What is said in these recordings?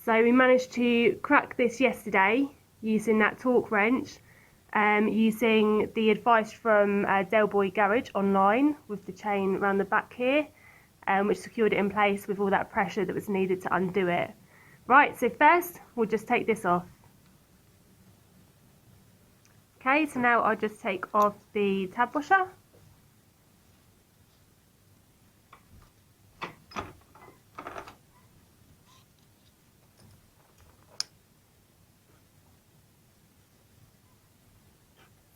So we managed to crack this yesterday using that torque wrench, using the advice from Del Boy Garage online with the chain around the back here, which secured it in place with all that pressure that was needed to undo it. Right, so first we'll just take this off. Okay, so now I'll just take off the tab washer.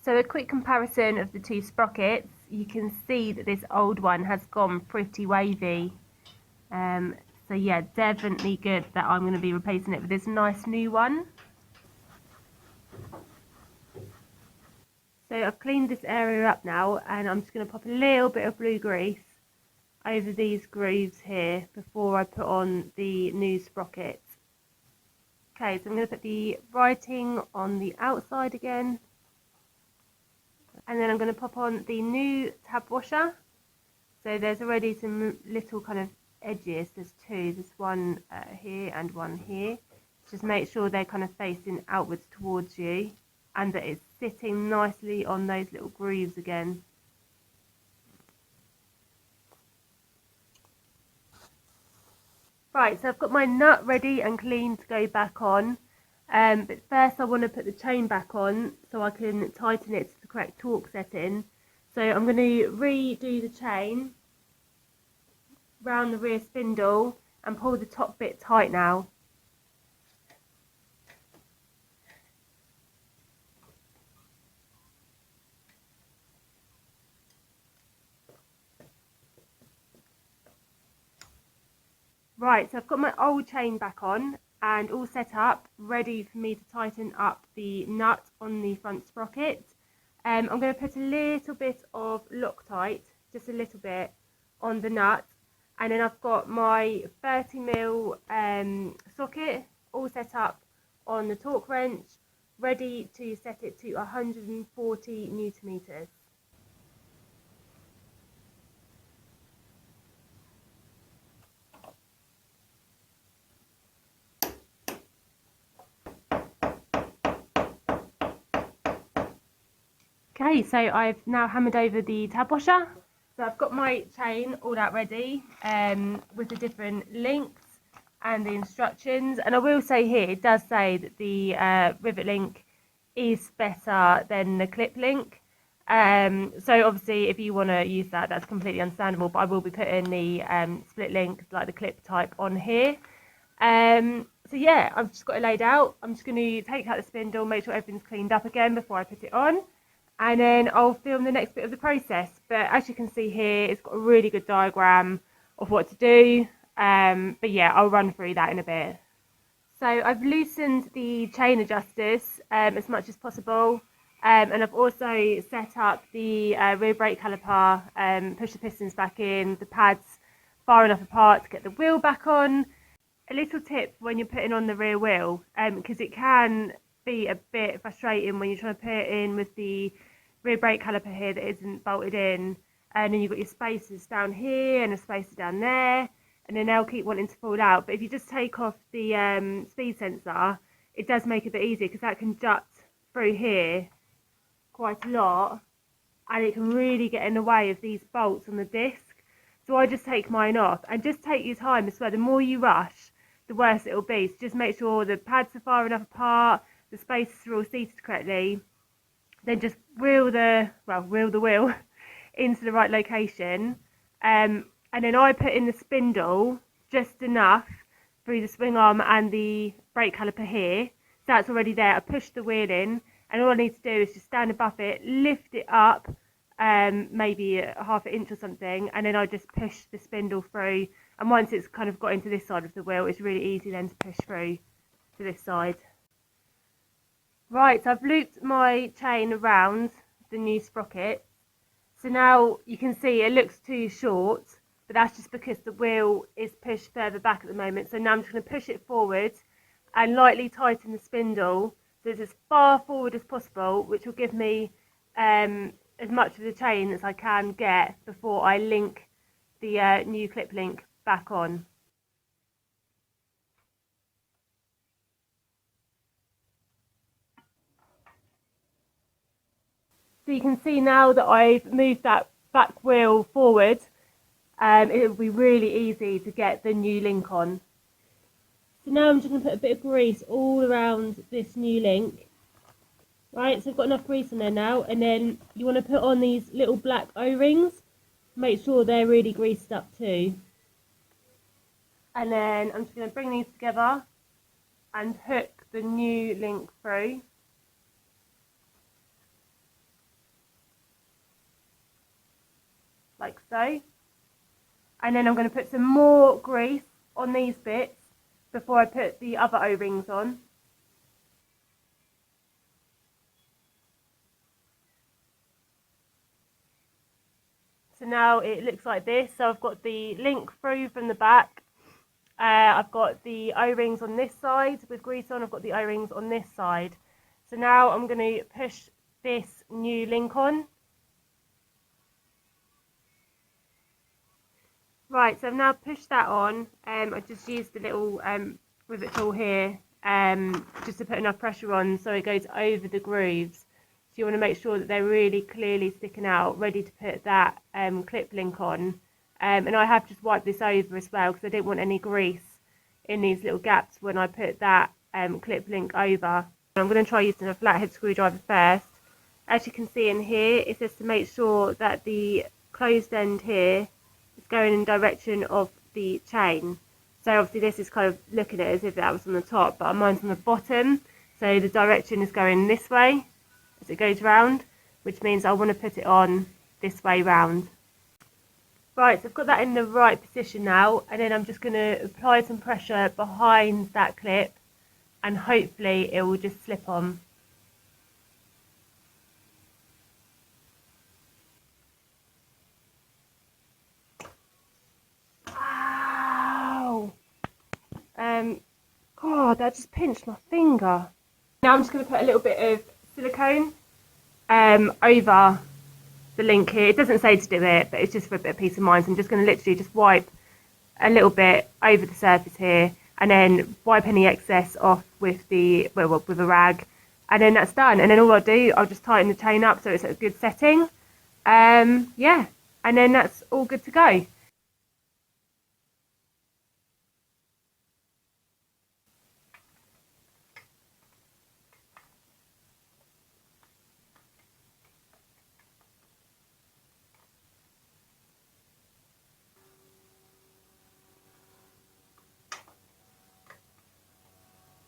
So a quick comparison of the two sprockets, you can see that this old one has gone pretty wavy. So yeah, definitely good that I'm going to be replacing it with this nice new one. So I've cleaned this area up now, and I'm just going to pop a little bit of blue grease over these grooves here before I put on the new sprocket. Okay, so I'm going to put the writing on the outside again. And then I'm going to pop on the new tab washer. So there's already some little kind of edges. There's two. There's one here and one here. Just make sure they're kind of facing outwards towards you and that it's sitting nicely on those little grooves again. Right, so I've got my nut ready and clean to go back on. But first I want to put the chain back on so I can tighten it to the correct torque setting. So I'm going to redo the chain round the rear spindle and pull the top bit tight now. Right, so I've got my old chain back on and all set up, ready for me to tighten up the nut on the front sprocket. I'm going to put a little bit of Loctite, just a little bit, on the nut, and then I've got my 30mm socket all set up on the torque wrench, ready to set it to 140 Newton meters. Okay, so I've now hammered over the tab washer. So I've got my chain all out ready with the different links and the instructions. And I will say here, it does say that the rivet link is better than the clip link. So obviously if you want to use that, that's completely understandable. But I will be putting the split link, like the clip type, on here. So yeah, I've just got it laid out. I'm just going to take out the spindle, make sure everything's cleaned up again before I put it on. And then I'll film the next bit of the process. But as you can see here, it's got a really good diagram of what to do. But yeah, I'll run through that in a bit. So I've loosened the chain adjusters as much as possible. And I've also set up the rear brake caliper, push the pistons back in, the pads far enough apart to get the wheel back on. A little tip when you're putting on the rear wheel, because it can be a bit frustrating when you're trying to put it in with the rear brake caliper here that isn't bolted in, and then you've got your spacers down here and a spacer down there, and then they'll keep wanting to fall out. But if you just take off the speed sensor, it does make it a bit easier, because that can jut through here quite a lot and it can really get in the way of these bolts on the disc. So I just take mine off, and just take your time as well. The more you rush, the worse it'll be. So just make sure the pads are far enough apart, the spacers are all seated correctly. Then just wheel the wheel into the right location. And then I put in the spindle just enough through the swing arm and the brake caliper here. So that's already there. I push the wheel in, and all I need to do is just stand above it, lift it up, maybe a half an inch or something, and then I just push the spindle through. And once it's kind of got into this side of the wheel, it's really easy then to push through to this side. Right, so I've looped my chain around the new sprocket. So now you can see it looks too short, but that's just because the wheel is pushed further back at the moment. So now I'm just going to push it forward and lightly tighten the spindle so it's as far forward as possible, which will give me as much of the chain as I can get before I link the new clip link back on. So you can see now that I've moved that back wheel forward, it will be really easy to get the new link on. So now I'm just going to put a bit of grease all around this new link. Right, so I've got enough grease on there now, and then you want to put on these little black O-rings. Make sure they're really greased up too. And then I'm just going to bring these together and hook the new link through. Like so. And then I'm going to put some more grease on these bits before I put the other O-rings on. So now it looks like this. So I've got the link through from the back. I've got the O-rings on this side with grease on. I've got the O-rings on this side. So now I'm going to push this new link on. Right, so I've now pushed that on. I just used the little rivet tool here just to put enough pressure on so it goes over the grooves. So you want to make sure that they're really clearly sticking out, ready to put that clip link on. And I have just wiped this over as well because I didn't want any grease in these little gaps when I put that clip link over. I'm going to try using a flathead screwdriver first. As you can see in here, it says to make sure that the closed end here is going in the direction of the chain. So obviously this is kind of looking at it as if that was on the top, but mine's on the bottom. So the direction is going this way as it goes round, which means I want to put it on this way round. Right, so I've got that in the right position now, and then I'm just going to apply some pressure behind that clip, and hopefully it will just slip on. Ow! God, that just pinched my finger. Now I'm just going to put a little bit of silicone over the link here. It doesn't say to do it, but it's just for a bit of peace of mind. So I'm just going to literally just wipe a little bit over the surface here, and then wipe any excess off with the with a rag, and then that's done. And then all I'll do, I'll just tighten the chain up so it's at a good setting. Yeah, and then that's all good to go.